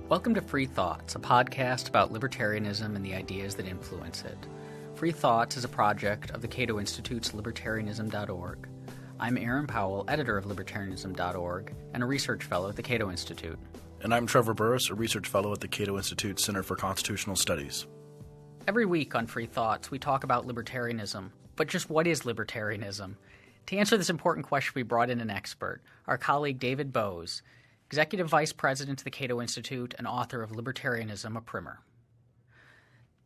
Welcome to Free Thoughts, a podcast about libertarianism and the ideas that influence it. Free Thoughts is a project of the Cato Institute's libertarianism.org. I'm Aaron Powell, editor of libertarianism.org and a research fellow at the Cato Institute. And I'm Trevor Burrus, a research fellow at the Cato Institute Center for Constitutional Studies. Every week on Free Thoughts, we talk about libertarianism. But just what is libertarianism? To answer this important question, we brought in an expert, our colleague David Boaz, Executive Vice President of the Cato Institute and author of Libertarianism, a Primer.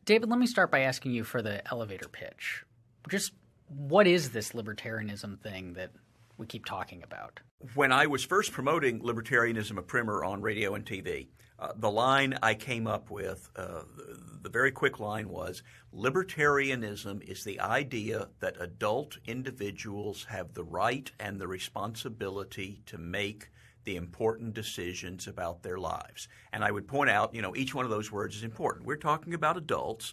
David, let me start by asking you for the elevator pitch. Just what is this libertarianism thing that we keep talking about? When I was first promoting Libertarianism, a Primer on radio and TV, the line I came up with, the very quick line was, libertarianism is the idea that adult individuals have the right and the responsibility to make the important decisions about their lives. And I would point out, each one of those words is important. We're talking about adults.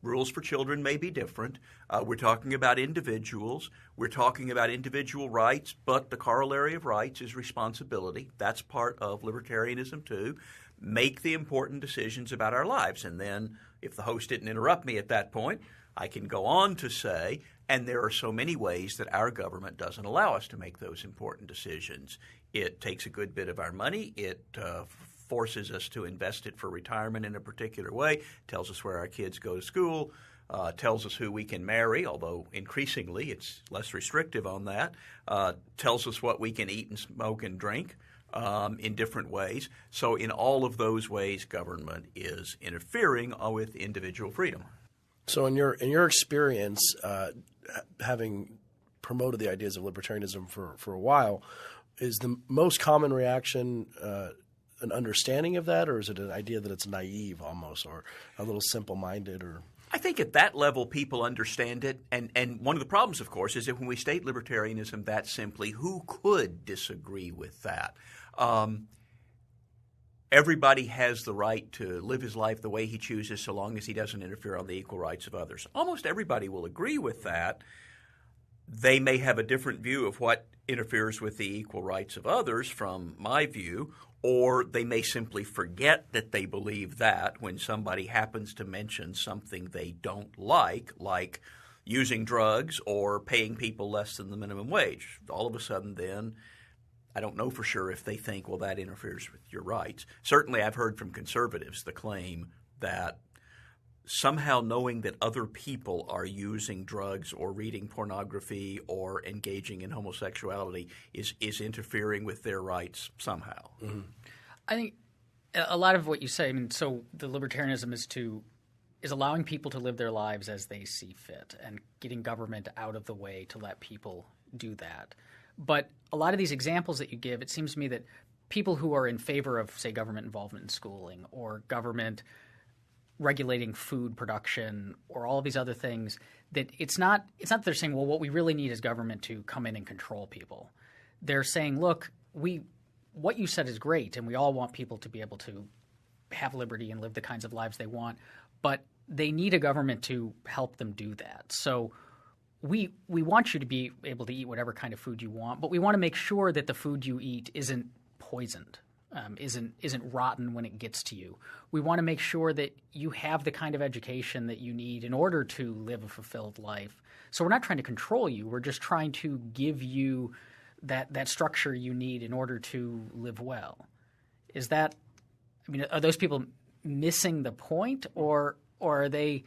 Rules for children may be different. We're talking about individuals. We're talking about individual rights, but the corollary of rights is responsibility. That's part of libertarianism too. Make the important decisions about our lives. And then if the host didn't interrupt me at that point, I can go on to say, and there are so many ways that our government doesn't allow us to make those important decisions. It takes a good bit of our money. It forces us to invest it for retirement in a particular way, tells us where our kids go to school, tells us who we can marry, although increasingly it's less restrictive on that, tells us what we can eat and smoke and drink in different ways. So in all of those ways, government is interfering with individual freedom. So in your experience, having promoted the ideas of libertarianism for a while, is the most common reaction an understanding of that, or is it an idea that it's naive almost, or a little simple-minded? Or I think at that level people understand it, and one of the problems, of course, is that when we state libertarianism that simply, who could disagree with that? Everybody has the right to live his life the way he chooses so long as he doesn't interfere on the equal rights of others. Almost everybody will agree with that. They may have a different view of what interferes with the equal rights of others from my view, or they may simply forget that they believe that when somebody happens to mention something they don't like using drugs or paying people less than the minimum wage. All of a sudden then, I don't know for sure if they think, well, that interferes with your rights. Certainly I've heard from conservatives the claim that somehow knowing that other people are using drugs or reading pornography or engaging in homosexuality is interfering with their rights somehow. Mm-hmm. I think a lot of what you say, so the libertarianism is allowing people to live their lives as they see fit and getting government out of the way to let people do that. But a lot of these examples that you give, it seems to me that people who are in favor of, say, government involvement in schooling or government regulating food production or all of these other things, that it's not that they're saying, well, what we really need is government to come in and control people. They're saying, look, what you said is great, and we all want people to be able to have liberty and live the kinds of lives they want, but they need a government to help them do that. So we want you to be able to eat whatever kind of food you want, but we want to make sure that the food you eat isn't poisoned. Isn't rotten when it gets to you. We want to make sure that you have the kind of education that you need in order to live a fulfilled life. So we're not trying to control you. We're just trying to give you that structure you need in order to live well. Is that – are those people missing the point, or are they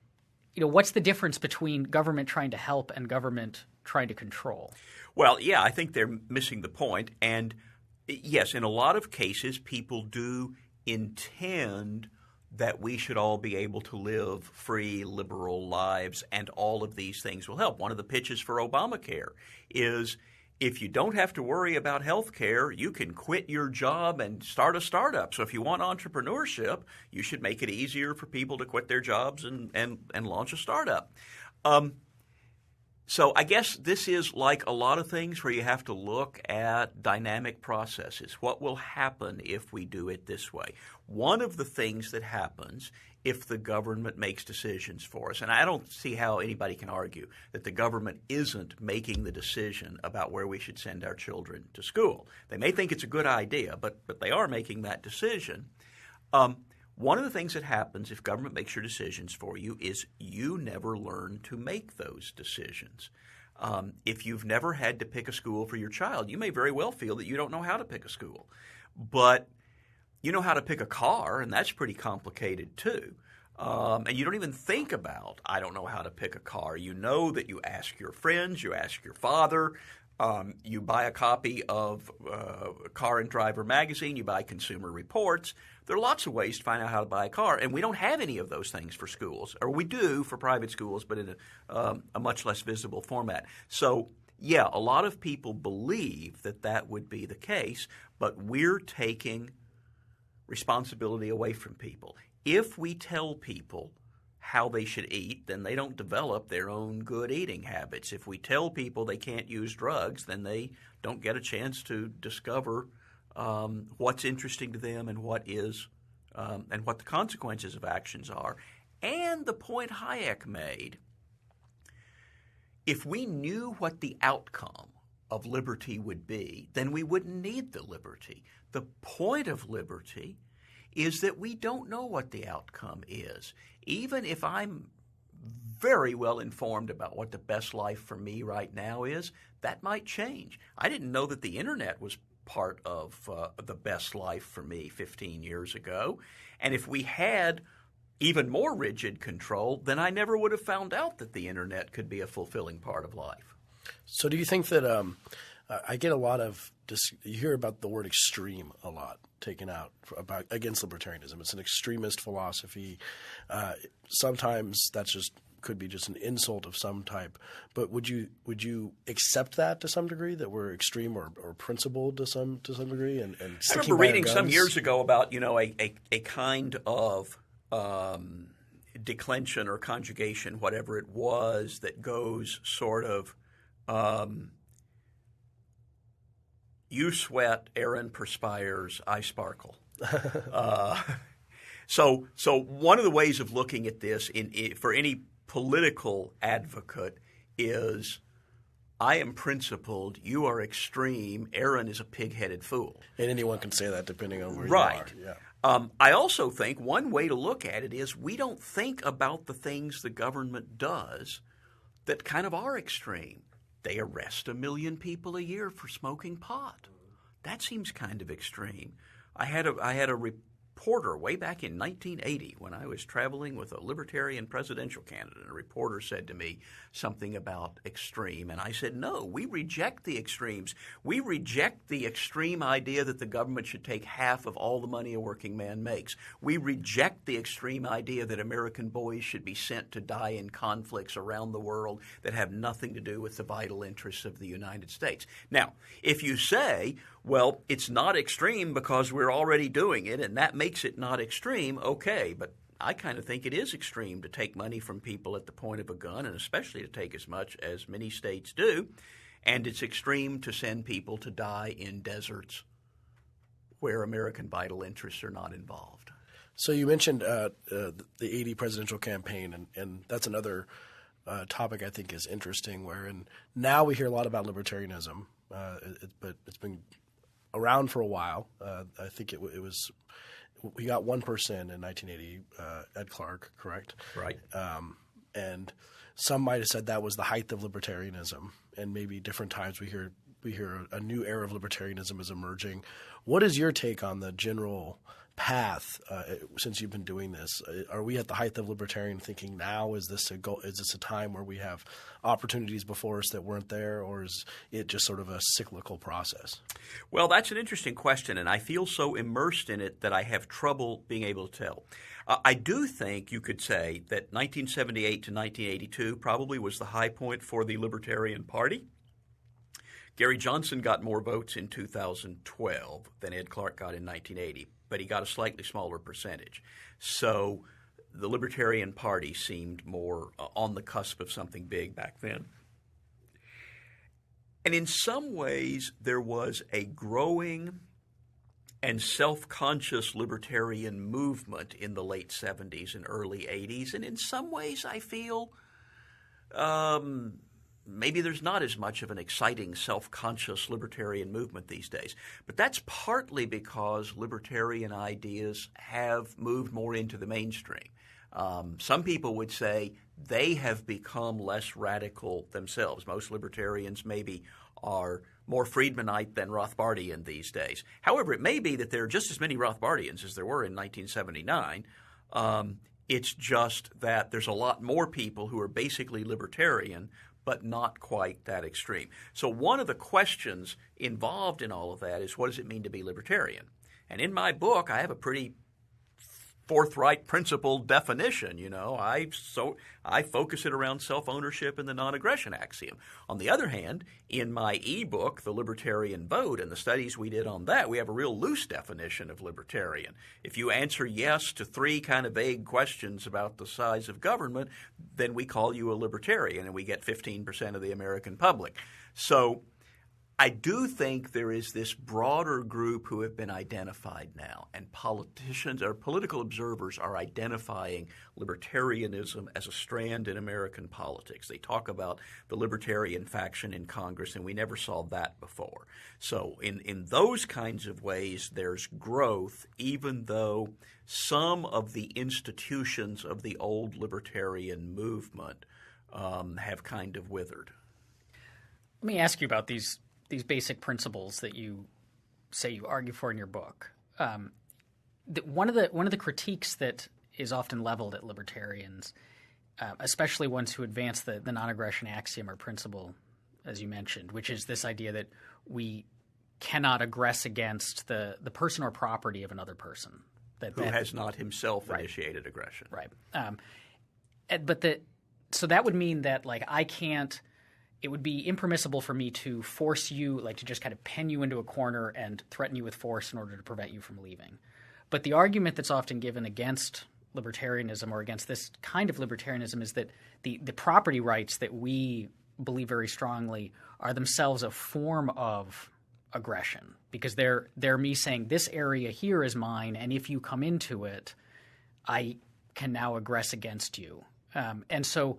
– what's the difference between government trying to help and government trying to control? Well, yeah, I think they're missing the point, and – yes, in a lot of cases, people do intend that we should all be able to live free, liberal lives, and all of these things will help. One of the pitches for Obamacare is if you don't have to worry about health care, you can quit your job and start a startup. So if you want entrepreneurship, you should make it easier for people to quit their jobs and launch a startup. So I guess this is like a lot of things where you have to look at dynamic processes. What will happen if we do it this way? One of the things that happens if the government makes decisions for us. And I don't see how anybody can argue that the government isn't making the decision about where we should send our children to school. They may think it's a good idea, but they are making that decision. One of the things that happens if government makes your decisions for you is you never learn to make those decisions. If you've never had to pick a school for your child, you may very well feel that you don't know how to pick a school. But you know how to pick a car, and that's pretty complicated too. And you don't even think about, I don't know how to pick a car. You know that you ask your friends, you ask your father, you buy a copy of Car and Driver magazine, you buy Consumer Reports. There are lots of ways to find out how to buy a car, and we don't have any of those things for schools. Or we do for private schools, but in a much less visible format. So yeah, a lot of people believe that would be the case, but we're taking responsibility away from people. If we tell people how they should eat, then they don't develop their own good eating habits. If we tell people they can't use drugs, then they don't get a chance to discover what's interesting to them and what the consequences of actions are. And the point Hayek made, if we knew what the outcome of liberty would be, then we wouldn't need the liberty. The point of liberty is that we don't know what the outcome is. Even if I'm very well informed about what the best life for me right now is, that might change. I didn't know that the internet was part of the best life for me 15 years ago. And if we had even more rigid control, then I never would have found out that the internet could be a fulfilling part of life. So do you think that I get a lot of you hear about the word extreme a lot taken out against libertarianism. It's an extremist philosophy. Sometimes that's could be just an insult of some type. But would you accept that to some degree, that we're extreme or principled to some degree? And I remember reading some years ago about a kind of declension or conjugation, whatever it was, that goes sort of you sweat, Aaron perspires, I sparkle. So one of the ways of looking at this for any political advocate is, I am principled, you are extreme, Aaron is a pig-headed fool. And anyone can say that depending on where you right. are. Yeah. I also think one way to look at it is we don't think about the things the government does that kind of are extreme. They arrest 1 million people a year for smoking pot. That seems kind of extreme. I had a reporter way back in 1980 when I was traveling with a Libertarian presidential candidate. A reporter said to me something about extreme, and I said, no, we reject the extremes. We reject the extreme idea that the government should take half of all the money a working man makes. We reject the extreme idea that American boys should be sent to die in conflicts around the world that have nothing to do with the vital interests of the United States. Now, if you say, well, it's not extreme because we're already doing it, and that makes it not extreme, okay, but I kind of think it is extreme to take money from people at the point of a gun, and especially to take as much as many states do, and it's extreme to send people to die in deserts where American vital interests are not involved. So you mentioned the 80 presidential campaign, and that's another topic I think is interesting, wherein now we hear a lot about libertarianism, but it's been around for a while. I think it was we got 1% in 1980, Ed Clark, correct? Right. And some might have said that was the height of libertarianism, and maybe different times we hear a new era of libertarianism is emerging. What is your take on the general path since you've been doing this? Are we at the height of libertarian thinking now? Is this a time where we have opportunities before us that weren't there, or is it just sort of a cyclical process? Well, that's an interesting question, and I feel so immersed in it that I have trouble being able to tell. I do think you could say that 1978 to 1982 probably was the high point for the Libertarian Party. Gary Johnson got more votes in 2012 than Ed Clark got in 1980, but he got a slightly smaller percentage. So the Libertarian Party seemed more on the cusp of something big back then. And in some ways, there was a growing and self-conscious libertarian movement in the late 70s and early 80s. And in some ways I feel maybe there's not as much of an exciting self-conscious libertarian movement these days. But that's partly because libertarian ideas have moved more into the mainstream. Some people would say they have become less radical themselves. Most libertarians maybe are more Friedmanite than Rothbardian these days. However, it may be that there are just as many Rothbardians as there were in 1979. It's just that there's a lot more people who are basically libertarian, but not quite that extreme. So one of the questions involved in all of that is, what does it mean to be libertarian? And in my book, I have a pretty forthright, principled definition. I focus it around self-ownership and the non-aggression axiom. On the other hand, in my ebook, The Libertarian Vote, and the studies we did on that, we have a real loose definition of libertarian. If you answer yes to 3 kind of vague questions about the size of government, then we call you a libertarian, and we get 15% of the American public. So I do think there is this broader group who have been identified now, and politicians or political observers are identifying libertarianism as a strand in American politics. They talk about the libertarian faction in Congress, and we never saw that before. So in those kinds of ways, there's growth, even though some of the institutions of the old libertarian movement have kind of withered. Let me ask you about these basic principles that you say you argue for in your book. One of the critiques that is often leveled at libertarians, especially ones who advance the non-aggression axiom or principle, as you mentioned, which is this idea that we cannot aggress against the person or property of another person. Who has not himself initiated aggression. Right. So that would mean that I can't – it would be impermissible for me to force you, to just kind of pen you into a corner and threaten you with force in order to prevent you from leaving. But the argument that's often given against libertarianism or against this kind of libertarianism is that the property rights that we believe very strongly are themselves a form of aggression, because they're me saying this area here is mine, and if you come into it, I can now aggress against you. And so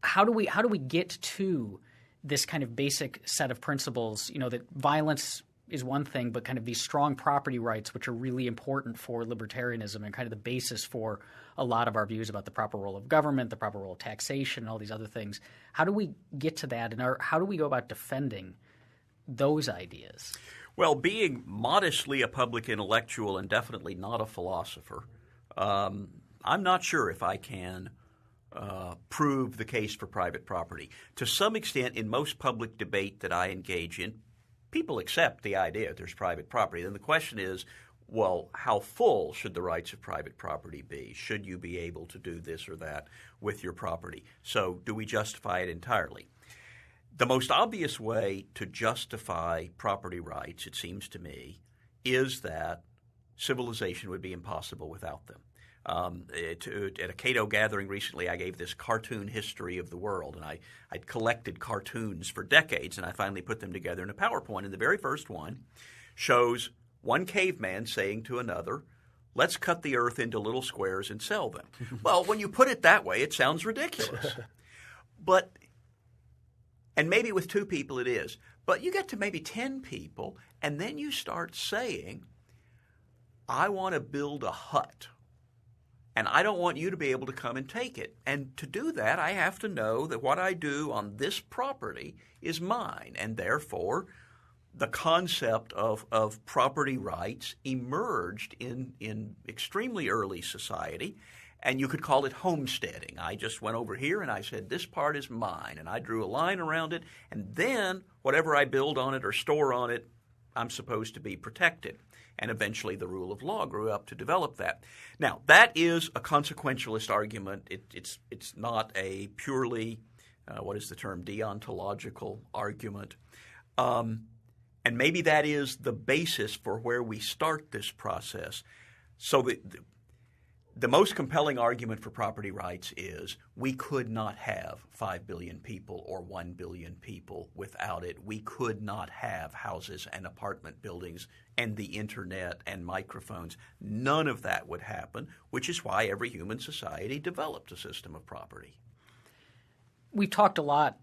How do we get to this kind of basic set of principles, that violence is one thing, but kind of these strong property rights, which are really important for libertarianism and kind of the basis for a lot of our views about the proper role of government, the proper role of taxation, and all these other things. How do we get to that, and how do we go about defending those ideas? Well, being modestly a public intellectual and definitely not a philosopher, I'm not sure if I can prove the case for private property. To some extent, in most public debate that I engage in, people accept the idea that there's private property. Then the question is, well, how full should the rights of private property be? Should you be able to do this or that with your property? So do we justify it entirely? The most obvious way to justify property rights, it seems to me, is that civilization would be impossible without them. At a Cato gathering recently, I gave this cartoon history of the world, and I'd collected cartoons for decades, and I finally put them together in a PowerPoint. And the very first one shows one caveman saying to another, "Let's cut the earth into little squares and sell them." Well, when you put it that way, it sounds ridiculous. And maybe with 2 people it is. But you get to maybe 10 people, and then you start saying, I want to build a hut, and I don't want you to be able to come and take it. And to do that, I have to know that what I do on this property is mine. And therefore, the concept of property rights emerged in extremely early society. And you could call it homesteading. I just went over here and I said, this part is mine. And I drew a line around it. And then whatever I build on it or store on it, I'm supposed to be protected. And eventually the rule of law grew up to develop that. Now, that is a consequentialist argument. It's not a purely, what is the term, deontological argument. And maybe that is the basis for where we start this process. So The most compelling argument for property rights is we could not have 5 billion people or 1 billion people without it. We could not have houses and apartment buildings and the internet and microphones. None of that would happen, which is why every human society developed a system of property. We've talked a lot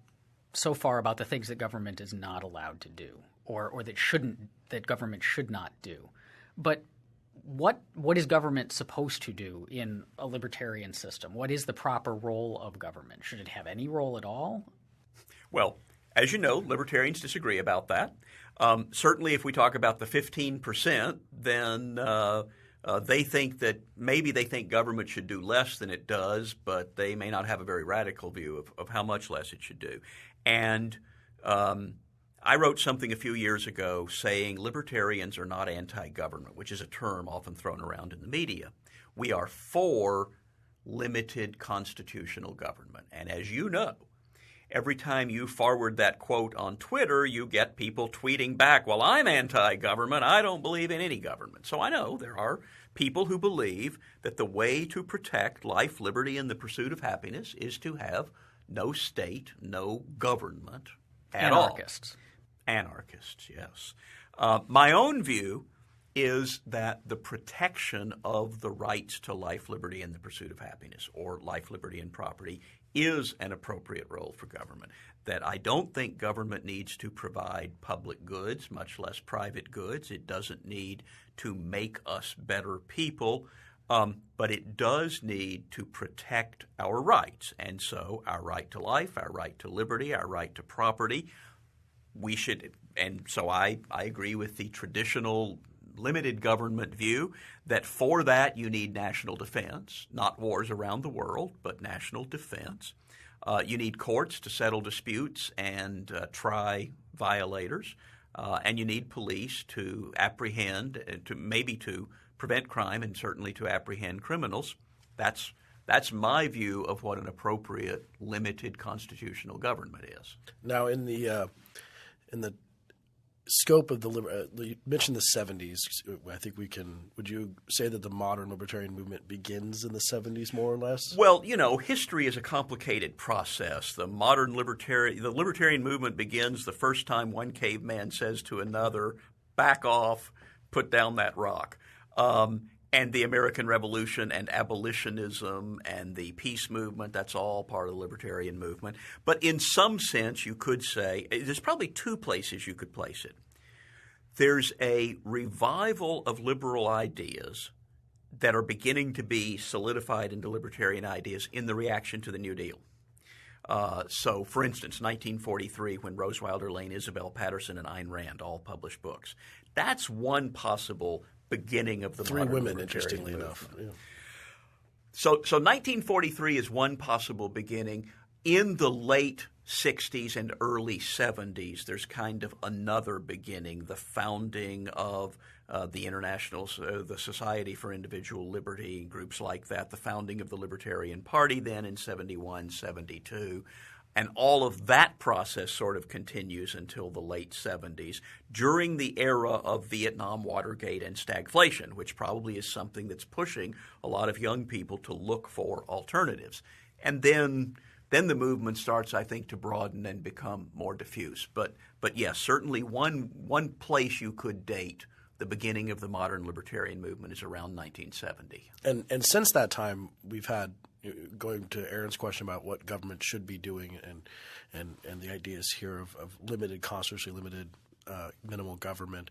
so far about the things that government is not allowed to do or that government should not do. But what is government supposed to do in a libertarian system? What is the proper role of government? Should it have any role at all? Well, as you know, libertarians disagree about that. Certainly if we talk about the 15%, then they think that maybe they think government should do less than it does, but they may not have a very radical view of how much less it should do. And I wrote something a few years ago saying libertarians are not anti-government, which is a term often thrown around in the media. We are for limited constitutional government. And as you know, every time you forward that quote on Twitter, you get people tweeting back, well, I'm anti-government. I don't believe in any government. So I know there are people who believe that the way to protect life, liberty, and the pursuit of happiness is to have no state, no government at all. Anarchists, yes. My own view is that the protection of the rights to life, liberty, and the pursuit of happiness, or life, liberty, and property, is an appropriate role for government. That I don't think government needs to provide public goods, much less private goods. It doesn't need to make us better people, but it does need to protect our rights. And so our right to life, our right to liberty, our right to property, we should, and so I agree with the traditional limited government view that for that you need national defense, not wars around the world, but national defense. You need courts to settle disputes and try violators, and you need police to apprehend, to prevent crime, and certainly to apprehend criminals. That's my view of what an appropriate limited constitutional government is. Now, in the scope of you mentioned the 70s. I think would you say that the modern libertarian movement begins in the 70s more or less? Well, history is a complicated process. The libertarian movement begins the first time one caveman says to another, back off, put down that rock. And the American Revolution and abolitionism and the peace movement, that's all part of the libertarian movement. But in some sense, you could say there's probably two places you could place it. There's a revival of liberal ideas that are beginning to be solidified into libertarian ideas in the reaction to the New Deal. So, for instance, 1943, when Rose Wilder Lane, Isabel Patterson, and Ayn Rand all published books. That's one possible beginning of the three modern women, libertarian interestingly movement. enough. Yeah. So 1943 is one possible beginning. In the late 60s and early 70s, there's kind of another beginning, the founding of the Society for Individual Liberty, groups like that, the founding of the Libertarian Party then in 71, 72. And all of that process sort of continues until the late 70s, during the era of Vietnam, Watergate, and stagflation, which probably is something that's pushing a lot of young people to look for alternatives. And then the movement starts, I think, to broaden and become more diffuse. But yes, certainly one place you could date the beginning of the modern libertarian movement is around 1970. And since that time, we've had, going to Aaron's question about what government should be doing and the ideas here of limited constitutionally limited minimal government.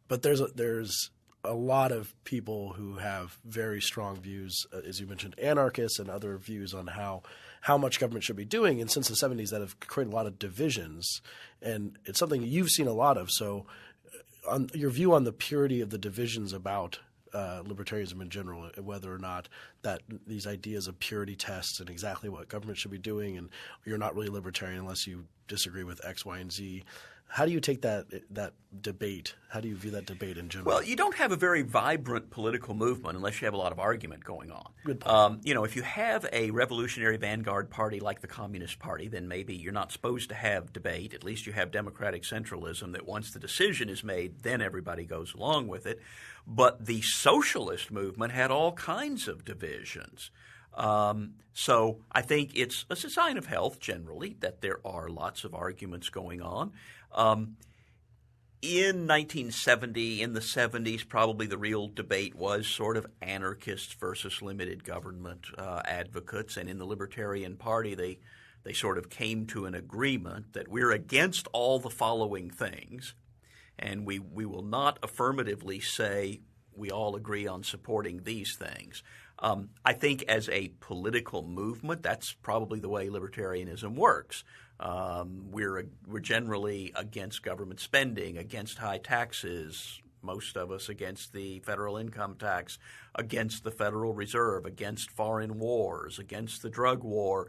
But there's a lot of people who have very strong views, as you mentioned, anarchists and other views on how much government should be doing. And since the 70s, that have created a lot of divisions. And it's something you've seen a lot of. So on your view on the purity of the divisions about libertarianism in general, whether or not that these ideas of purity tests and exactly what government should be doing, and you're not really libertarian unless you disagree with X, Y, and Z. How do you take that debate? How do you view that debate in general? Well, you don't have a very vibrant political movement unless you have a lot of argument going on. Good point. If you have a revolutionary vanguard party like the Communist Party, then maybe you're not supposed to have debate. At least you have democratic centralism that once the decision is made, then everybody goes along with it. But the socialist movement had all kinds of divisions. So I think it's a sign of health generally that there are lots of arguments going on. In 1970, in the 70s, probably the real debate was sort of anarchists versus limited government advocates. And in the Libertarian Party, they sort of came to an agreement that we're against all the following things, and we will not affirmatively say we all agree on supporting these things. I think as a political movement, that's probably the way libertarianism works. We're generally against government spending, against high taxes, most of us against the federal income tax, against the Federal Reserve, against foreign wars, against the drug war.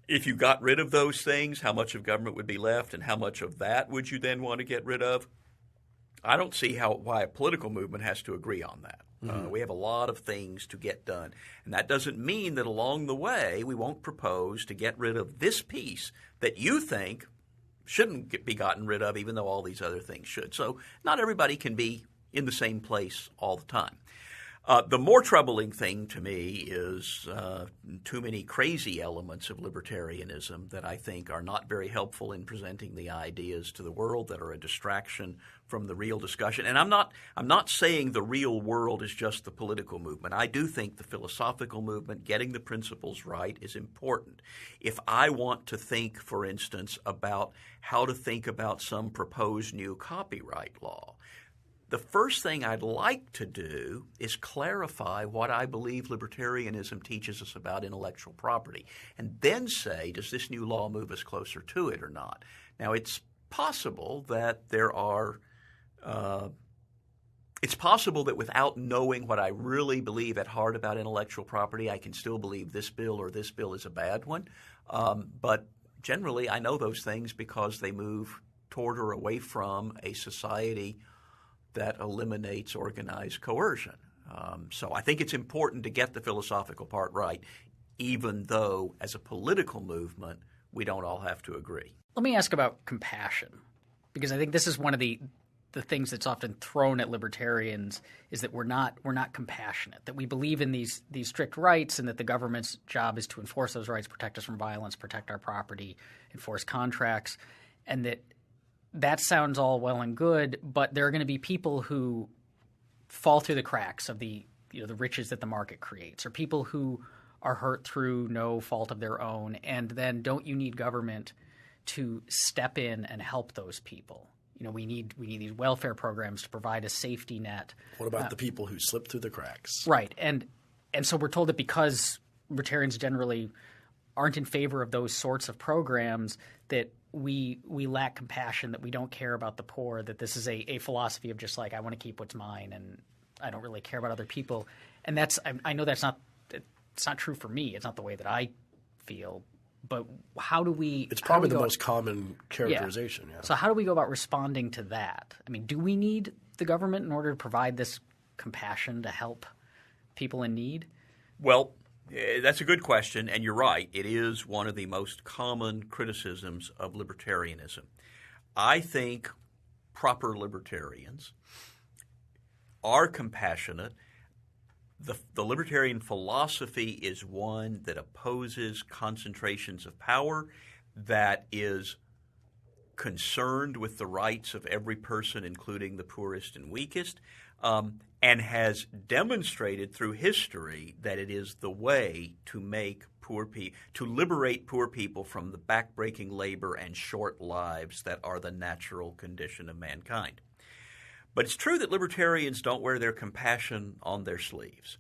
If you got rid of those things, how much of government would be left, and how much of that would you then want to get rid of? I don't see why a political movement has to agree on that. We have a lot of things to get done. And that doesn't mean that along the way we won't propose to get rid of this piece that you think shouldn't be gotten rid of, even though all these other things should. So not everybody can be in the same place all the time. The more troubling thing to me is too many crazy elements of libertarianism that I think are not very helpful in presenting the ideas to the world, that are a distraction from the real discussion. And I'm not saying the real world is just the political movement. I do think the philosophical movement, getting the principles right, is important. If I want to think, for instance, about how to think about some proposed new copyright law, the first thing I'd like to do is clarify what I believe libertarianism teaches us about intellectual property, and then say, does this new law move us closer to it or not? Now, it's possible that it's possible that without knowing what I really believe at heart about intellectual property, I can still believe this bill or this bill is a bad one. But generally, I know those things because they move toward or away from a society that eliminates organized coercion. So I think it's important to get the philosophical part right, even though as a political movement, we don't all have to agree. Let me ask about compassion, because I think this is one of the things that's often thrown at libertarians is that we're not compassionate, that we believe in these strict rights and that the government's job is to enforce those rights, protect us from violence, protect our property, enforce contracts, and that sounds all well and good, but there are going to be people who fall through the cracks of the riches that the market creates, or people who are hurt through no fault of their own. And then don't you need government to step in and help those people? We need these welfare programs to provide a safety net. What about the people who slip through the cracks? Right. And so we're told that because libertarians generally aren't in favor of those sorts of programs, that we lack compassion, that we don't care about the poor, that this is a philosophy of just like, I want to keep what's mine and I don't really care about other people. And I know it's not true for me. It's not the way that I feel. But how do we – It's probably the most common characterization. Yeah. So how do we go about responding to that? I mean, do we need the government in order to provide this compassion to help people in need? Well, that's a good question, and you're right. It is one of the most common criticisms of libertarianism. I think proper libertarians are compassionate. The libertarian philosophy is one that opposes concentrations of power, that is concerned with the rights of every person, including the poorest and weakest, and has demonstrated through history that it is the way to make to liberate poor people from the backbreaking labor and short lives that are the natural condition of mankind. But it's true that libertarians don't wear their compassion on their sleeves.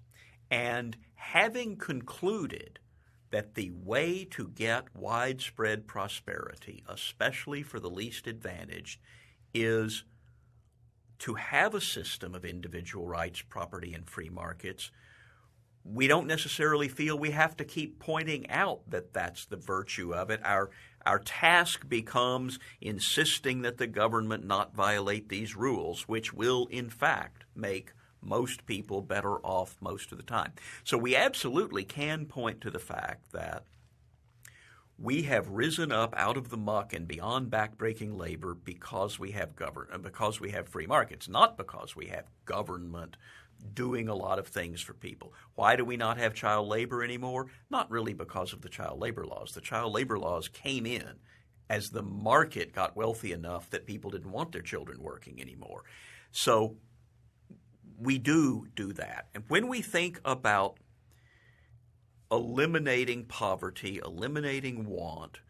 And having concluded that the way to get widespread prosperity, especially for the least advantaged, is to have a system of individual rights, property, and free markets, we don't necessarily feel we have to keep pointing out that that's the virtue of it. Our our task becomes insisting that the government not violate these rules, which will, in fact, make most people better off most of the time. So we absolutely can point to the fact that we have risen up out of the muck and beyond backbreaking labor because we have because we have free markets, not because we have government doing a lot of things for people. Why do we not have child labor anymore? Not really because of the child labor laws. The child labor laws came in as the market got wealthy enough that people didn't want their children working anymore. So we do that. And when we think about eliminating poverty, eliminating want,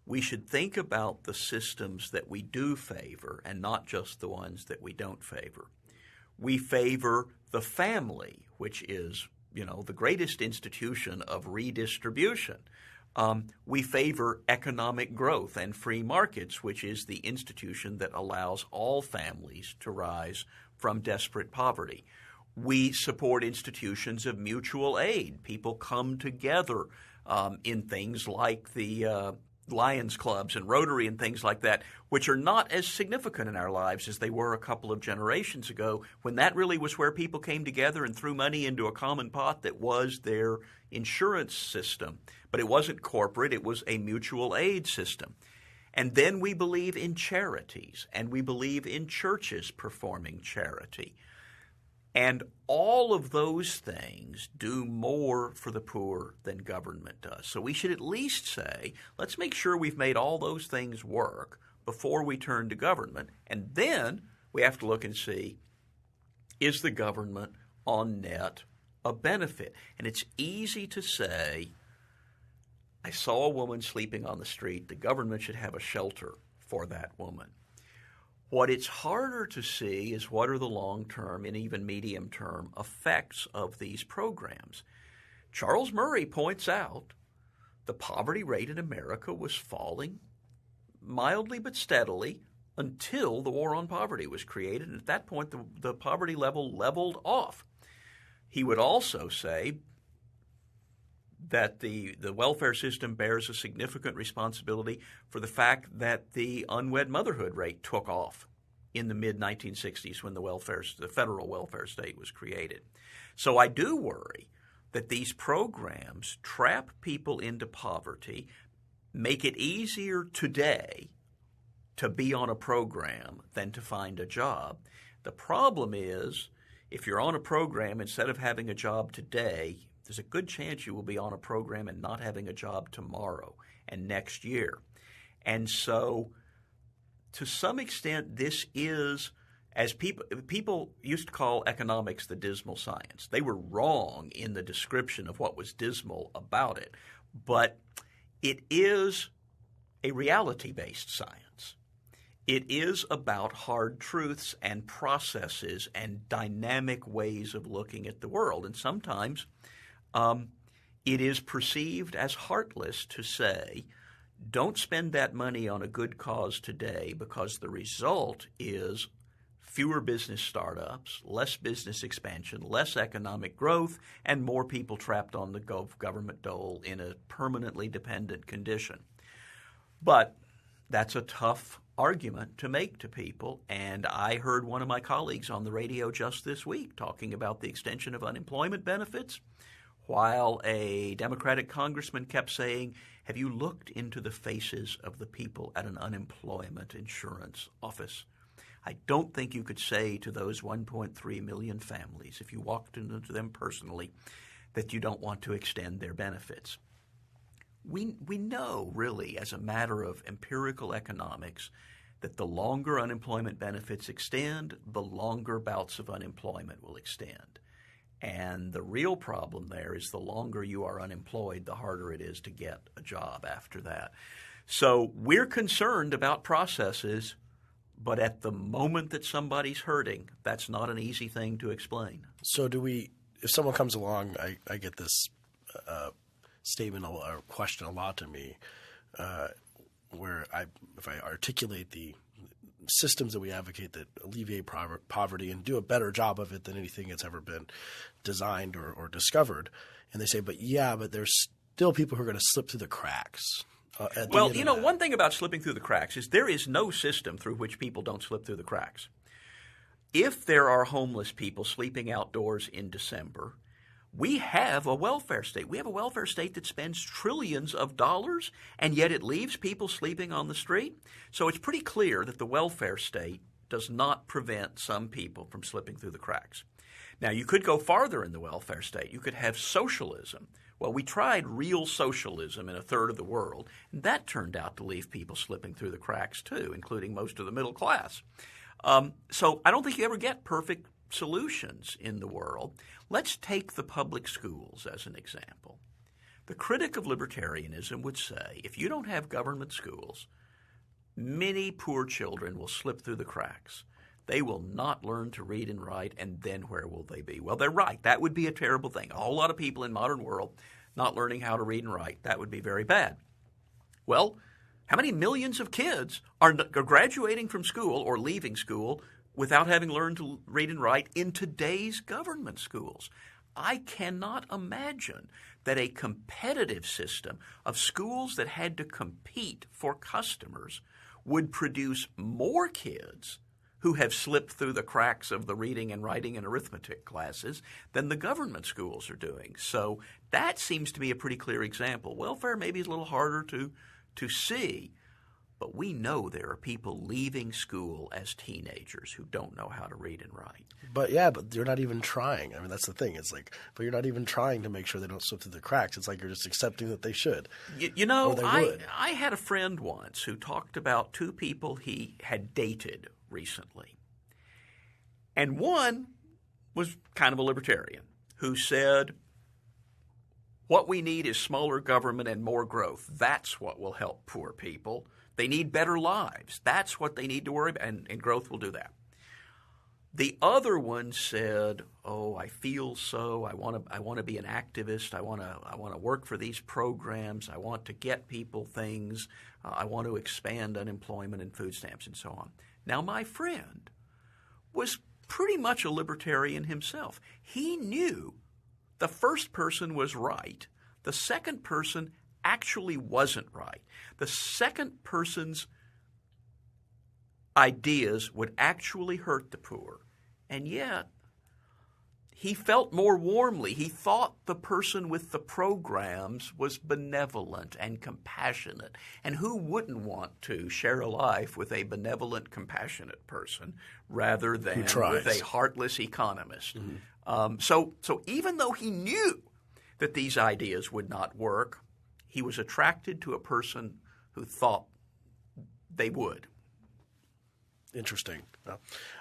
we should think about the systems that we do favor and not just the ones that we don't favor. We favor the family, which is, the greatest institution of redistribution. We favor economic growth and free markets, which is the institution that allows all families to rise from desperate poverty. We support institutions of mutual aid. People come together in things like the Lions clubs and Rotary and things like that, which are not as significant in our lives as they were a couple of generations ago, when that really was where people came together and threw money into a common pot that was their insurance system. But it wasn't corporate. It was a mutual aid system. And then we believe in charities, and we believe in churches performing charity. And all of those things do more for the poor than government does. So we should at least say, let's make sure we've made all those things work before we turn to government. And then we have to look and see, is the government on net a benefit? And it's easy to say, I saw a woman sleeping on the street. The government should have a shelter for that woman. What it's harder to see is what are the long-term and even medium-term effects of these programs. Charles Murray points out the poverty rate in America was falling mildly but steadily until the War on Poverty was created, and at that point the poverty level leveled off. He would also say that the welfare system bears a significant responsibility for the fact that the unwed motherhood rate took off in the mid-1960s when the federal welfare state was created. So I do worry that these programs trap people into poverty, make it easier today to be on a program than to find a job. The problem is, if you're on a program, instead of having a job today, there's a good chance you will be on a program and not having a job tomorrow and next year. And so, to some extent, this is, as people used to call economics the dismal science. They were wrong in the description of what was dismal about it, but it is a reality-based science. It is about hard truths and processes and dynamic ways of looking at the world. And sometimes it is perceived as heartless to say, don't spend that money on a good cause today because the result is fewer business startups, less business expansion, less economic growth, and more people trapped on the government dole in a permanently dependent condition. But that's a tough argument to make to people, and I heard one of my colleagues on the radio just this week talking about the extension of unemployment benefits, while a Democratic congressman kept saying, have you looked into the faces of the people at an unemployment insurance office? I don't think you could say to those 1.3 million families, if you walked into them personally, that you don't want to extend their benefits. We know, really, as a matter of empirical economics, that the longer unemployment benefits extend, the longer bouts of unemployment will extend. And the real problem there is the longer you are unemployed, the harder it is to get a job after that. So we're concerned about processes, but at the moment that somebody's hurting, that's not an easy thing to explain. So if someone comes along, I get this statement or question a lot to me where if I articulate the systems that we advocate that alleviate poverty and do a better job of it than anything that's ever been designed or discovered. And they say, but there's still people who are going to slip through the cracks. Well, one thing about slipping through the cracks is there is no system through which people don't slip through the cracks. If there are homeless people sleeping outdoors in December, we have a welfare state. We have a welfare state that spends trillions of dollars, and yet it leaves people sleeping on the street. So it's pretty clear that the welfare state does not prevent some people from slipping through the cracks. Now, you could go farther in the welfare state. You could have socialism. Well, we tried real socialism in a third of the world, and that turned out to leave people slipping through the cracks too, including most of the middle class. So I don't think you ever get perfect solutions in the world. Let's take the public schools as an example. The critic of libertarianism would say, if you don't have government schools, many poor children will slip through the cracks. They will not learn to read and write, and then where will they be? Well, they're right. That would be a terrible thing. A whole lot of people in the modern world not learning how to read and write. That would be very bad. Well, how many millions of kids are graduating from school or leaving school without having learned to read and write in today's government schools? I cannot imagine that a competitive system of schools that had to compete for customers would produce more kids who have slipped through the cracks of the reading and writing and arithmetic classes than the government schools are doing. So that seems to be a pretty clear example. Welfare maybe is a little harder to see, but we know there are people leaving school as teenagers who don't know how to read and write. But you're not even trying. I mean, that's the thing. It's like, but you're not even trying to make sure they don't slip through the cracks. It's like you're just accepting that they should. I had a friend once who talked about two people he had dated recently. And one was kind of a libertarian who said, what we need is smaller government and more growth. That's what will help poor people. They need better lives. That's what they need to worry about, and growth will do that. The other one said, "Oh, I feel so. I want to be an activist. I want to work for these programs. I want to get people things. I want to expand unemployment and food stamps and so on." Now, my friend was pretty much a libertarian himself. He knew the first person was right. The second person actually wasn't right. The second person's ideas would actually hurt the poor. And yet, he felt more warmly. He thought the person with the programs was benevolent and compassionate. And who wouldn't want to share a life with a benevolent, compassionate person rather than with a heartless economist? Mm-hmm. So even though he knew that these ideas would not work, he was attracted to a person who thought they would. Interesting.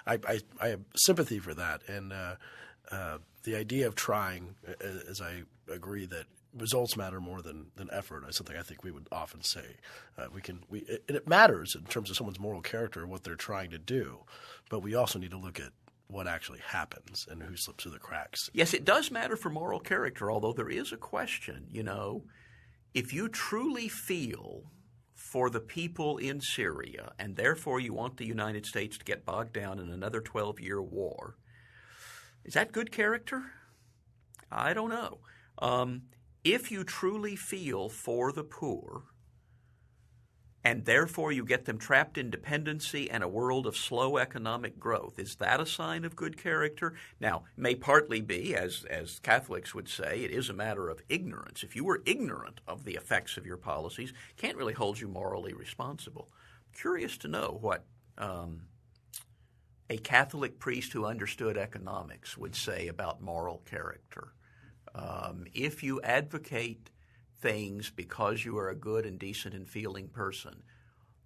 I have sympathy for that, and the idea of trying, as I agree that results matter more than effort, is something I think we would often say. It matters in terms of someone's moral character and what they're trying to do, but we also need to look at what actually happens and who slips through the cracks. Yes, it does matter for moral character, although there is a question, if you truly feel for the people in Syria and therefore you want the United States to get bogged down in another 12-year war, is that good character? I don't know. If you truly feel for the poor and therefore you get them trapped in dependency and a world of slow economic growth, is that a sign of good character? Now, it may partly be, as Catholics would say, it is a matter of ignorance. If you were ignorant of the effects of your policies, can't really hold you morally responsible. Curious to know what a Catholic priest who understood economics would say about moral character. If you advocate things because you are a good and decent and feeling person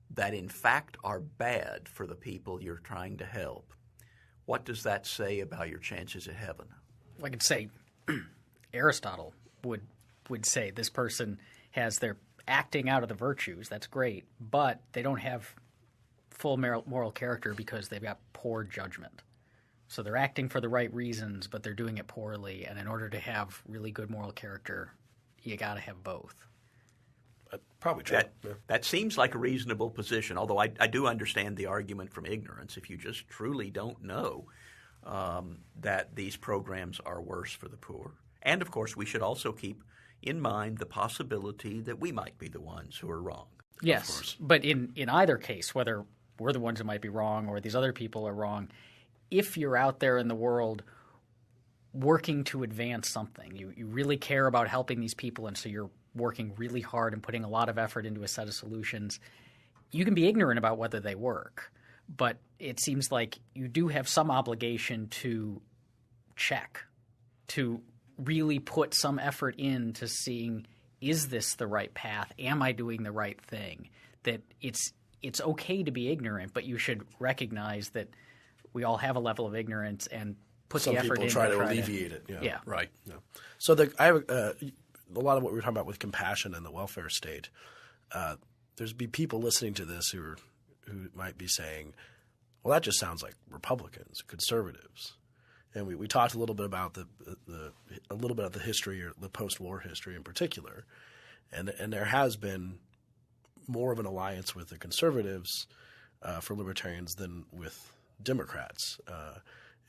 that in fact are bad for the people you're trying to help, what does that say about your chances at heaven? I could say Aristotle would say this person they're acting out of the virtues. That's great, but they don't have full moral character because they've got poor judgment. So they're acting for the right reasons, but they're doing it poorly. And in order to have really good moral character, you got to have both. Probably true. That seems like a reasonable position, although I do understand the argument from ignorance. If you just truly don't know that these programs are worse for the poor. And, of course, we should also keep in mind the possibility that we might be the ones who are wrong. Yes, but in either case, whether we're the ones who might be wrong or these other people are wrong, if you're out there in the world working to advance something, you really care about helping these people, and so you're working really hard and putting a lot of effort into a set of solutions, you can be ignorant about whether they work. But it seems like you do have some obligation to check, to really put some effort into seeing, is this the right path? Am I doing the right thing? That it's okay to be ignorant, but you should recognize that we all have a level of ignorance and put the effort in. Some people try to alleviate it. Yeah. Right. Yeah. So I have a lot of what we were talking about with compassion and the welfare state. There's be people listening to this who might be saying, well, that just sounds like Republicans, conservatives. And we talked a little bit about the history, or the post-war history in particular, and there has been more of an alliance with the conservatives for libertarians than with Democrats.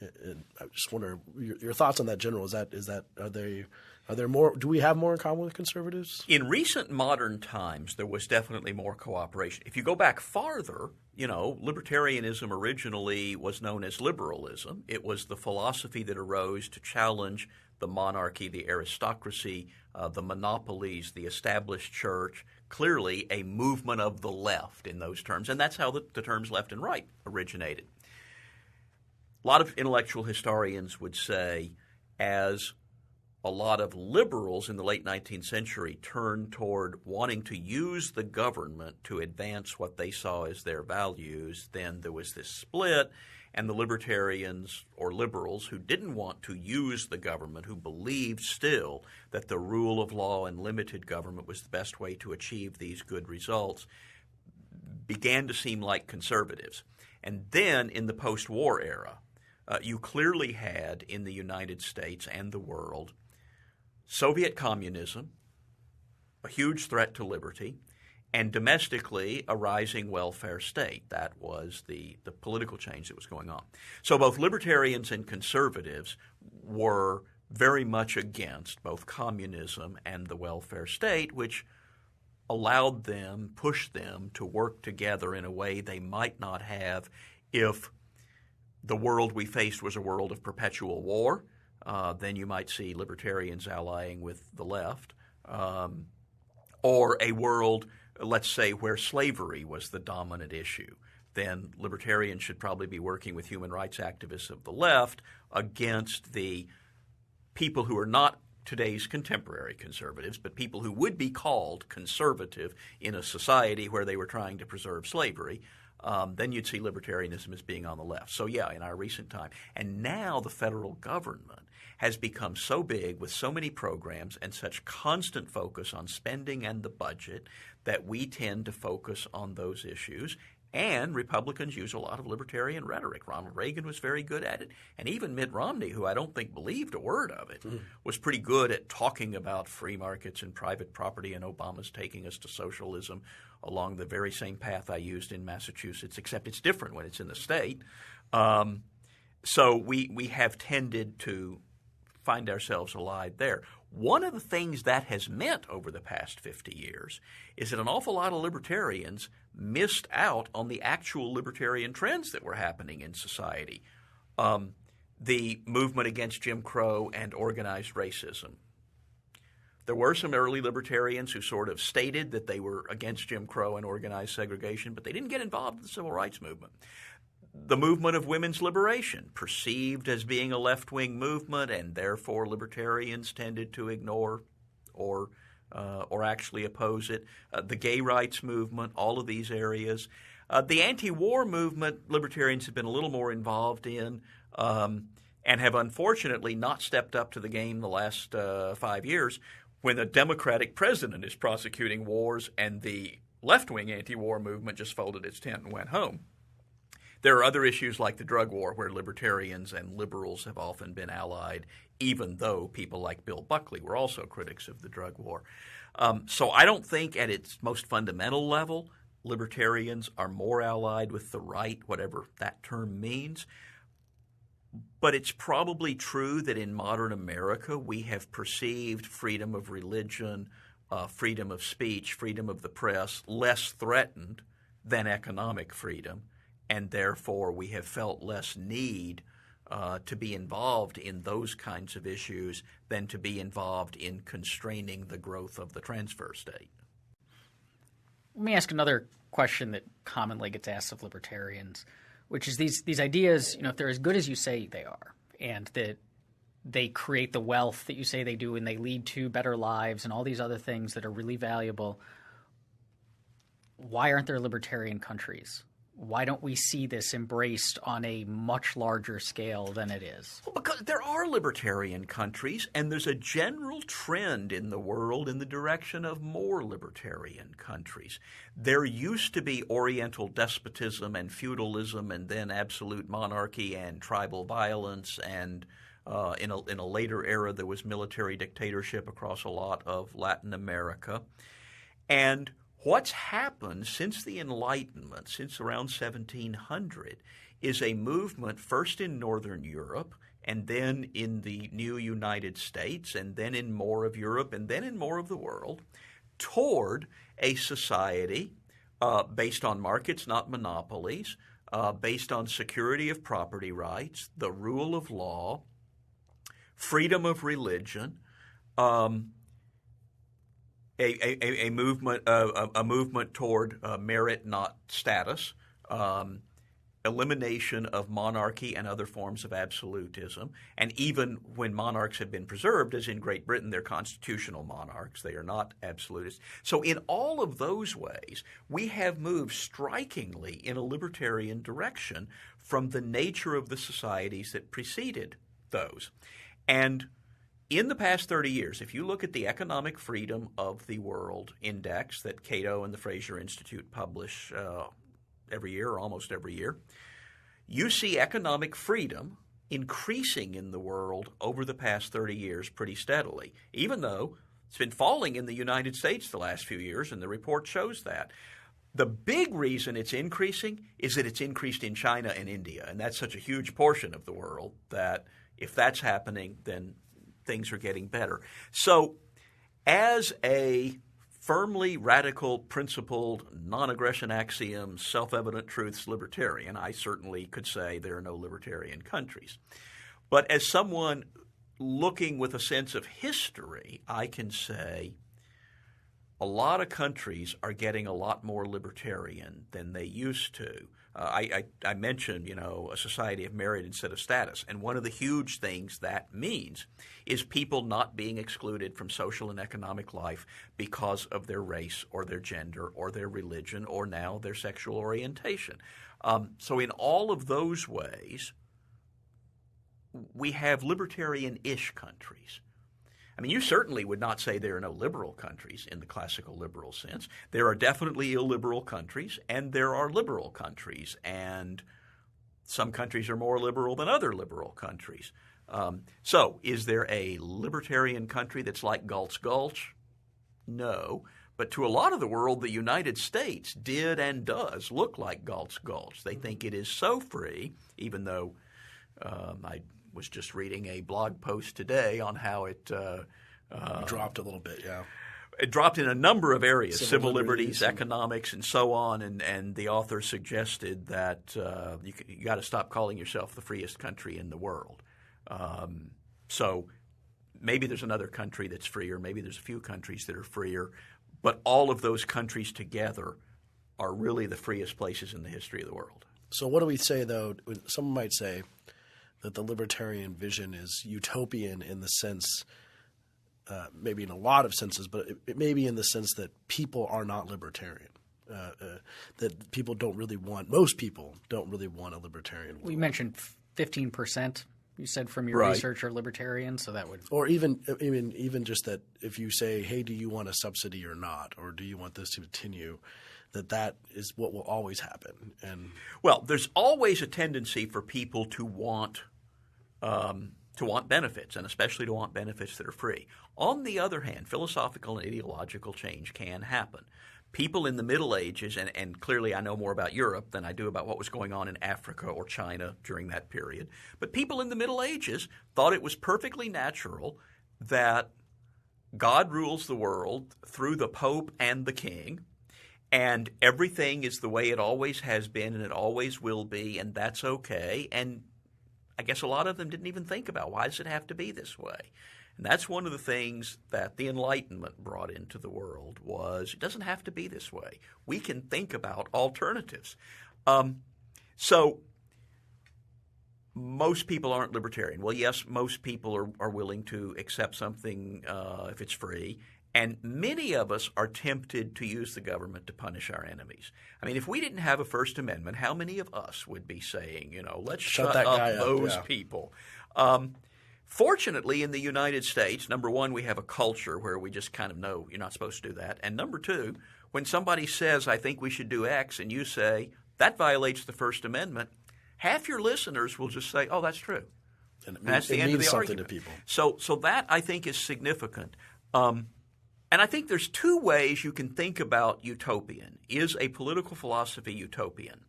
And I just wonder your thoughts on that, General. Are there more? Do we have more in common with conservatives? In recent modern times, there was definitely more cooperation. If you go back farther, libertarianism originally was known as liberalism. It was the philosophy that arose to challenge the monarchy, the aristocracy, the monopolies, the established church. Clearly, a movement of the left in those terms, and that's how the terms left and right originated. A lot of intellectual historians would say, as a lot of liberals in the late 19th century turned toward wanting to use the government to advance what they saw as their values, then there was this split, and the libertarians or liberals who didn't want to use the government, who believed still that the rule of law and limited government was the best way to achieve these good results, began to seem like conservatives. And then in the post-war era, you clearly had in the United States and the world Soviet communism, a huge threat to liberty, and domestically a rising welfare state. That was the political change that was going on. So both libertarians and conservatives were very much against both communism and the welfare state, which allowed them, pushed them to work together in a way they might not have if the world we faced was a world of perpetual war. Then you might see libertarians allying with the left, or a world, let's say, where slavery was the dominant issue. Then libertarians should probably be working with human rights activists of the left against the people who are not today's contemporary conservatives, but people who would be called conservative in a society where they were trying to preserve slavery. Then you'd see libertarianism as being on the left. So yeah, in our recent time. And now the federal government has become so big with so many programs and such constant focus on spending and the budget that we tend to focus on those issues. And Republicans use a lot of libertarian rhetoric. Ronald Reagan was very good at it. And even Mitt Romney, who I don't think believed a word of it, was pretty good at talking about free markets and private property, and Obama's taking us to socialism along the very same path I used in Massachusetts, except it's different when it's in the state. So we have tended to find ourselves allied there. One of the things that has meant over the past 50 years is that an awful lot of libertarians missed out on the actual libertarian trends that were happening in society. The movement against Jim Crow and organized racism. There were some early libertarians who sort of stated that they were against Jim Crow and organized segregation, but they didn't get involved in the civil rights movement. The movement of women's liberation, perceived as being a left-wing movement, and therefore libertarians tended to ignore or actually oppose it. The gay rights movement, all of these areas. The anti-war movement, libertarians have been a little more involved in and have unfortunately not stepped up to the game the last 5 years when a Democratic president is prosecuting wars and the left-wing anti-war movement just folded its tent and went home. There are other issues like the drug war where libertarians and liberals have often been allied, even though people like Bill Buckley were also critics of the drug war. So I don't think at its most fundamental level libertarians are more allied with the right, whatever that term means. But it's probably true that in modern America we have perceived freedom of religion, freedom of speech, freedom of the press less threatened than economic freedom, and therefore we have felt less need to be involved in those kinds of issues than to be involved in constraining the growth of the transfer state. Let me ask another question that commonly gets asked of libertarians, which is these ideas, if they're as good as you say they are, and that they create the wealth that you say they do, and they lead to better lives and all these other things that are really valuable, why aren't there libertarian countries? Why don't we see this embraced on a much larger scale than it is? Well, because there are libertarian countries, and there's a general trend in the world in the direction of more libertarian countries. There used to be Oriental despotism and feudalism, and then absolute monarchy and tribal violence, and in a later era there was military dictatorship across a lot of Latin America. And what's happened since the Enlightenment, since around 1700, is a movement first in Northern Europe and then in the new United States and then in more of Europe and then in more of the world toward a society based on markets, not monopolies, based on security of property rights, the rule of law, freedom of religion, a movement toward merit, not status, elimination of monarchy and other forms of absolutism, and even when monarchs have been preserved, as in Great Britain, they're constitutional monarchs. They are not absolutists. So in all of those ways, we have moved strikingly in a libertarian direction from the nature of the societies that preceded those. And in the past 30 years, if you look at the Economic Freedom of the World Index that Cato and the Fraser Institute publish every year or almost every year, you see economic freedom increasing in the world over the past 30 years pretty steadily, even though it's been falling in the United States the last few years, and the report shows that. The big reason it's increasing is that it's increased in China and India, and that's such a huge portion of the world that if that's happening, then things are getting better. So as a firmly radical, principled, non-aggression axiom, self-evident truths libertarian, I certainly could say there are no libertarian countries. But as someone looking with a sense of history, I can say a lot of countries are getting a lot more libertarian than they used to. I mentioned, a society of merit instead of status. And one of the huge things that means is people not being excluded from social and economic life because of their race or their gender or their religion or now their sexual orientation. So in all of those ways, we have libertarian-ish countries. I mean, you certainly would not say there are no liberal countries in the classical liberal sense. There are definitely illiberal countries, and there are liberal countries, and some countries are more liberal than other liberal countries. So is there a libertarian country that's like Galt's Gulch? No. But to a lot of the world, the United States did and does look like Galt's Gulch. They think it is so free, even though I was just reading a blog post today on how it dropped a little bit, yeah. It dropped in a number of areas, civil liberties, economics, and so on, and the author suggested that you got to stop calling yourself the freest country in the world. So maybe there's another country that's freer, maybe there's a few countries that are freer, but all of those countries together are really the freest places in the history of the world. So what do we say, though? Someone might say that the libertarian vision is utopian in the sense, maybe in a lot of senses, but it may be in the sense that people are not libertarian, that people don't really want – most people don't really want a libertarian world. Well, you mentioned 15%, you said, from your research are libertarian, so that would – Or even just that if you say, hey, do you want a subsidy or not, or do you want this to continue – that is what will always happen. And well, there's always a tendency for people to want benefits, and especially to want benefits that are free. On the other hand, philosophical and ideological change can happen people in the Middle Ages, and clearly I know more about Europe than I do about what was going on in Africa or China during that period, but people in the Middle Ages thought it was perfectly natural that God rules the world through the Pope and the King, and everything is the way it always has been and it always will be, and that's okay. And I guess a lot of them didn't even think about, why does it have to be this way? And that's one of the things that the Enlightenment brought into the world was it doesn't have to be this way. We can think about alternatives. So most people aren't libertarian. Well, yes, most people are willing to accept something if it's free. And many of us are tempted to use the government to punish our enemies. I mean, if we didn't have a First Amendment, how many of us would be saying, let's shut that up guy up, those yeah. people? Fortunately, in the United States, number one, we have a culture where we just kind of know you're not supposed to do that. And number two, when somebody says, I think we should do X, and you say, that violates the First Amendment, half your listeners will just say, oh, that's true. And that's the end of the something argument. to people. So that, I think, is significant. And I think there's two ways you can think about utopian. Is a political philosophy utopian?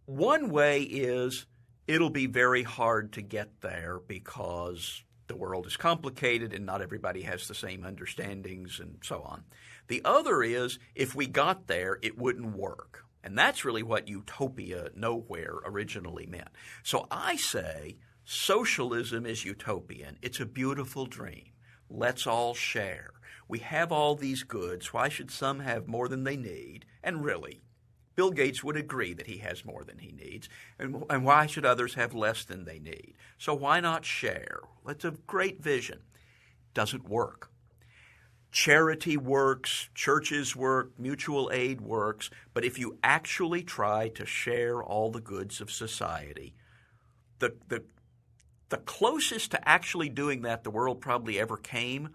One way is it'll be very hard to get there because the world is complicated and not everybody has the same understandings and so on. The other is if we got there, it wouldn't work. And that's really what utopia nowhere originally meant. So I say socialism is utopian. It's a beautiful dream. Let's all share. We have all these goods. Why should some have more than they need? And really, Bill Gates would agree that he has more than he needs. And why should others have less than they need? So why not share? That's a great vision. Doesn't work. Charity works, churches work, mutual aid works, but if you actually try to share all the goods of society, the closest to actually doing that the world probably ever came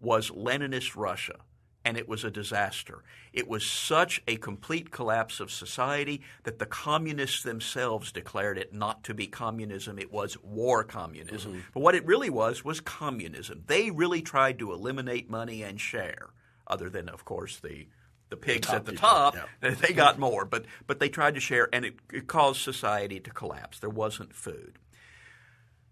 was Leninist Russia, and it was a disaster. It was such a complete collapse of society that the communists themselves declared it not to be communism. It was war communism. Mm-hmm. But what it really was communism. They really tried to eliminate money and share, other than, of course, the pigs at the top. Yeah. They got more, but they tried to share, and it caused society to collapse. There wasn't food.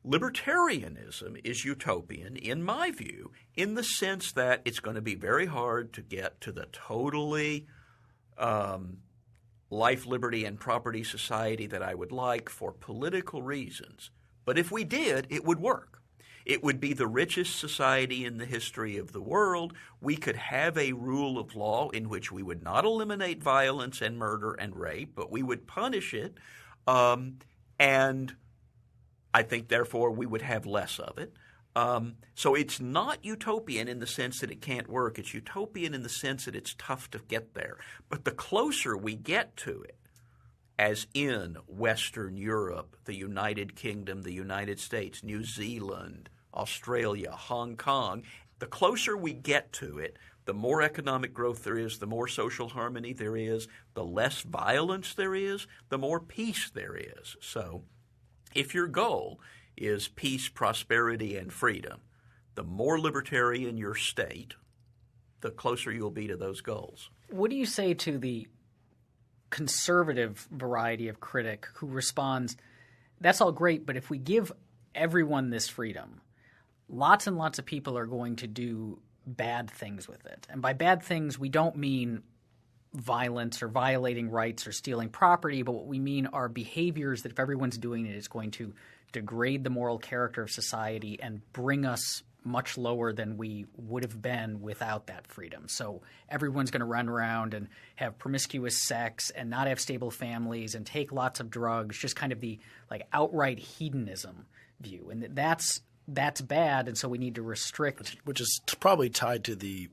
Libertarianism is utopian, in my view, in the sense that it's going to be very hard to get to the totally life, liberty, and property society that I would like for political reasons. But if we did, it would work. It would be the richest society in the history of the world. We could have a rule of law in which we would not eliminate violence and murder and rape, but we would punish it, and I think, therefore, we would have less of it. So it's not utopian in the sense that it can't work. It's utopian in the sense that it's tough to get there. But the closer we get to it, as in Western Europe, the United Kingdom, the United States, New Zealand, Australia, Hong Kong, the closer we get to it, the more economic growth there is, the more social harmony there is, the less violence there is, the more peace there is. So if your goal is peace, prosperity, and freedom, the more libertarian your state, the closer you'll be to those goals. What do you say to the conservative variety of critic who responds, that's all great, but if we give everyone this freedom, lots and lots of people are going to do bad things with it. And by bad things, we don't mean violence or violating rights or stealing property, but what we mean are behaviors that if everyone's doing it, it's going to degrade the moral character of society and bring us much lower than we would have been without that freedom. So everyone's going to run around and have promiscuous sex and not have stable families and take lots of drugs, just kind of the outright hedonism view. And that's bad, and so we need to restrict. Which is probably tied to the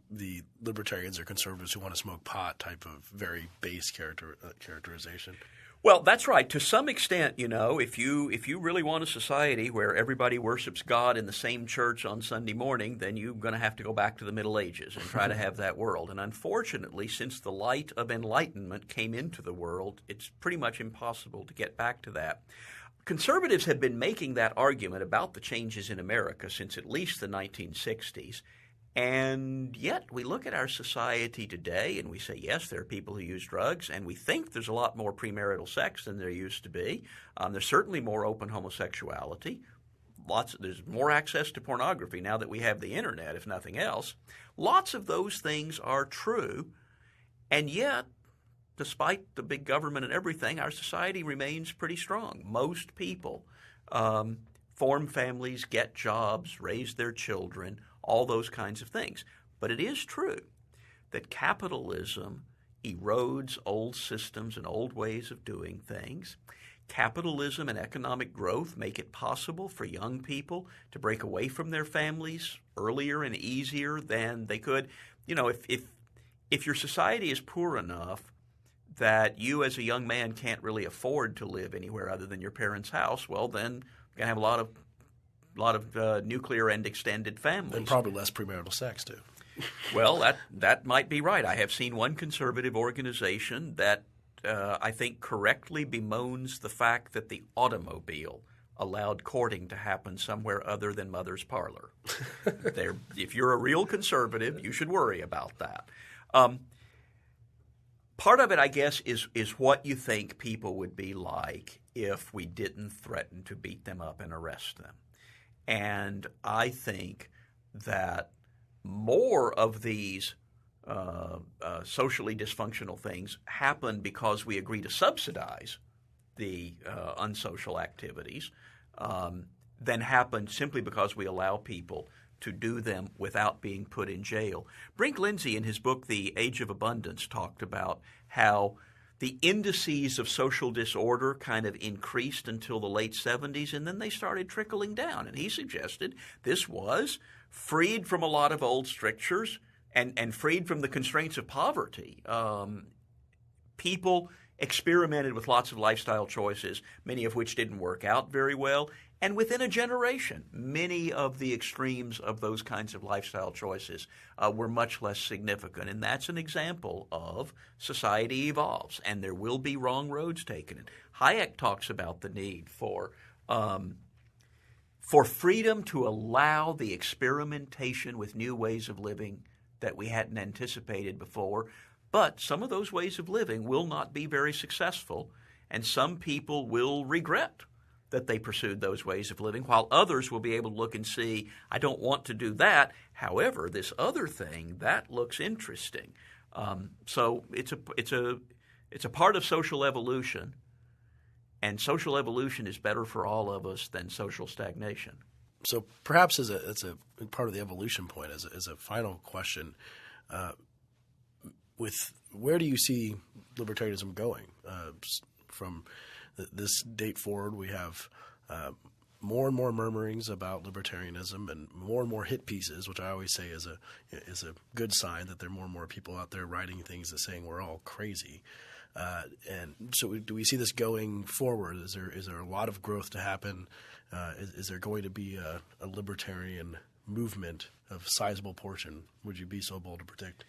libertarians or conservatives who want to smoke pot type of very base characterization. Well, that's right. To some extent, if you really want a society where everybody worships God in the same church on Sunday morning, then you're going to have to go back to the Middle Ages and try to have that world. And unfortunately, since the light of enlightenment came into the world, it's pretty much impossible to get back to that. Conservatives have been making that argument about the changes in America since at least the 1960s, And yet we look at our society today and we say, yes, there are people who use drugs, and we think there's a lot more premarital sex than there used to be. There's certainly more open homosexuality. There's more access to pornography now that we have the internet, if nothing else. Lots of those things are true, and yet, despite the big government and everything, our society remains pretty strong. Most people form families, get jobs, raise their children, all those kinds of things. But it is true that capitalism erodes old systems and old ways of doing things. Capitalism and economic growth make it possible for young people to break away from their families earlier and easier than they could. You know, if your society is poor enough that you as a young man can't really afford to live anywhere other than your parents' house, well, then you're going to have a lot of nuclear and extended families. And probably less premarital sex, too. Well, that might be right. I have seen one conservative organization that I think correctly bemoans the fact that the automobile allowed courting to happen somewhere other than mother's parlor. If you're a real conservative, you should worry about that. Part of it, I guess, is what you think people would be like if we didn't threaten to beat them up and arrest them. And I think that more of these socially dysfunctional things happen because we agree to subsidize the unsocial activities than happen simply because we allow people to do them without being put in jail. Brink Lindsay, in his book The Age of Abundance, talked about how the indices of social disorder kind of increased until the late 70s, and then they started trickling down. And he suggested this was freed from a lot of old strictures and freed from the constraints of poverty. People experimented with lots of lifestyle choices, many of which didn't work out very well. And within a generation, many of the extremes of those kinds of lifestyle choices were much less significant. And that's an example of society evolves, and there will be wrong roads taken. And Hayek talks about the need for freedom to allow the experimentation with new ways of living that we hadn't anticipated before. But some of those ways of living will not be very successful, and some people will regret that they pursued those ways of living, while others will be able to look and see, I don't want to do that. However, this other thing, that looks interesting. So it's a part of social evolution, and social evolution is better for all of us than social stagnation. So perhaps as a part of the evolution point, as a final question, with where do you see libertarianism going from this date forward? We have more and more murmurings about libertarianism and more hit pieces, which I always say is a good sign that there are more and more people out there writing things that saying we're all crazy. And so do we see this going forward? Is there a lot of growth to happen? Is there going to be a libertarian movement of sizable portion? Would you be so bold to predict?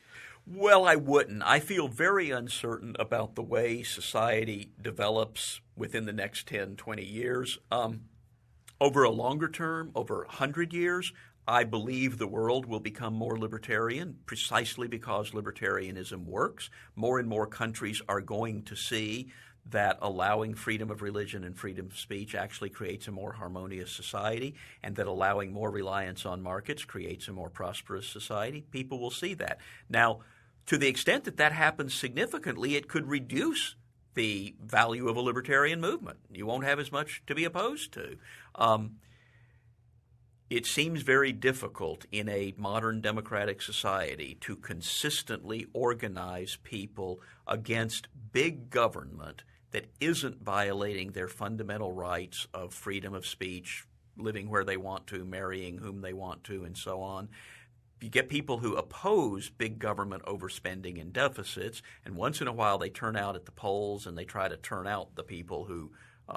Well, I wouldn't. I feel very uncertain about the way society develops within the next 10, 20 years. Over a longer term, over 100 years, I believe the world will become more libertarian precisely because libertarianism works. More and more countries are going to see that allowing freedom of religion and freedom of speech actually creates a more harmonious society, and that allowing more reliance on markets creates a more prosperous society. People will see that. Now, to the extent that that happens significantly, it could reduce the value of a libertarian movement. You won't have as much to be opposed to. It seems very difficult in a modern democratic society to consistently organize people against big government that isn't violating their fundamental rights of freedom of speech, living where they want to, marrying whom they want to, and so on. You get people who oppose big government overspending and deficits, and once in a while they turn out at the polls and they try to turn out the people who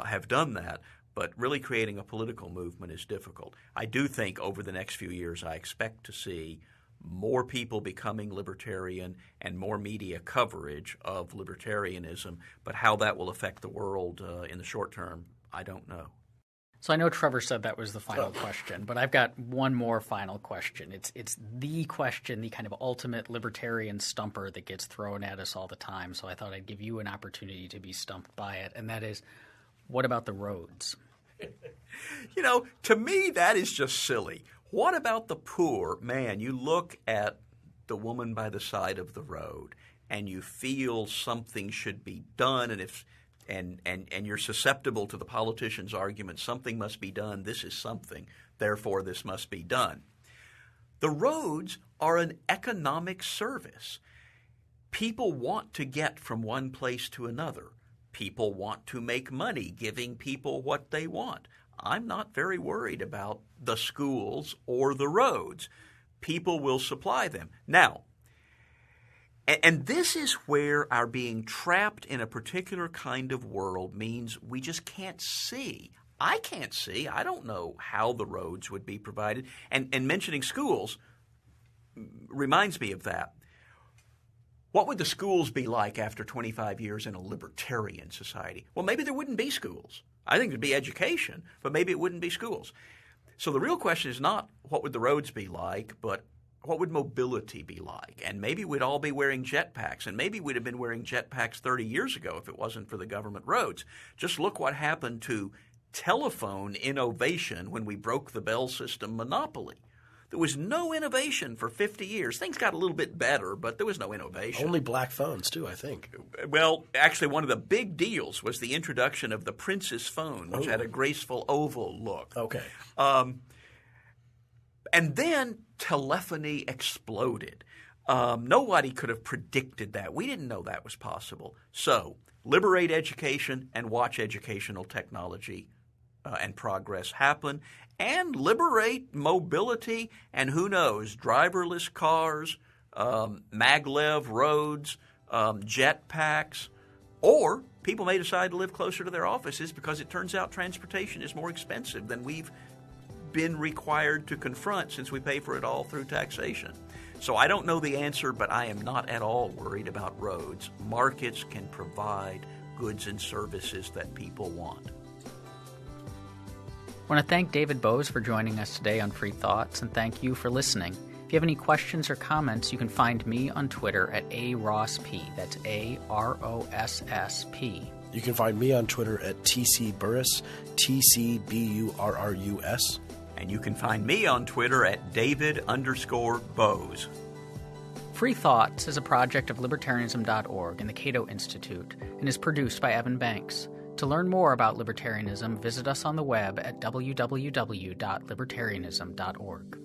have done that. But really creating a political movement is difficult. I do think over the next few years I expect to see more people becoming libertarian and more media coverage of libertarianism. But how that will affect the world in the short term, I don't know. So I know Trevor said that was the final question, but I've got one more final question. It's the question, the kind of ultimate libertarian stumper that gets thrown at us all the time. So I thought I'd give you an opportunity to be stumped by it, and that is, what about the roads? To me, that is just silly. What about the poor? Man, you look at the woman by the side of the road, and you feel something should be done, and you're susceptible to the politician's argument, something must be done, this is something, therefore this must be done. The roads are an economic service. People want to get from one place to another. People want to make money giving people what they want. I'm not very worried about the schools or the roads. People will supply them. Now, and this is where our being trapped in a particular kind of world means we just can't see. I can't see. I don't know how the roads would be provided. And mentioning schools reminds me of that. What would the schools be like after 25 years in a libertarian society? Well, maybe there wouldn't be schools. I think there'd be education, but maybe it wouldn't be schools. So the real question is not what would the roads be like, but what would mobility be like? And maybe we'd all be wearing jetpacks, and maybe we'd have been wearing jetpacks 30 years ago if it wasn't for the government roads. Just look what happened to telephone innovation when we broke the Bell system monopoly. There was no innovation for 50 years. Things got a little bit better, but there was no innovation. Only black phones, too, I think. Well, actually, one of the big deals was the introduction of the Princess phone, which had a graceful oval look. Okay. And then telephony exploded. Nobody could have predicted that. We didn't know that was possible. So liberate education and watch educational technology and progress happen, and liberate mobility and, who knows, driverless cars, maglev roads, jetpacks, or people may decide to live closer to their offices because it turns out transportation is more expensive than we've been required to confront since we pay for it all through taxation. So I don't know the answer, but I am not at all worried about roads. Markets can provide goods and services that people want. I want to thank David Boaz for joining us today on Free Thoughts, and thank you for listening. If you have any questions or comments, you can find me on Twitter at @ARossP. That's AROSSP. You can find me on Twitter at TCBurrus, TCBURRUS. And you can find me on Twitter at David_Boaz. Free Thoughts is a project of Libertarianism.org and the Cato Institute and is produced by Evan Banks. To learn more about libertarianism, visit us on the web at www.libertarianism.org.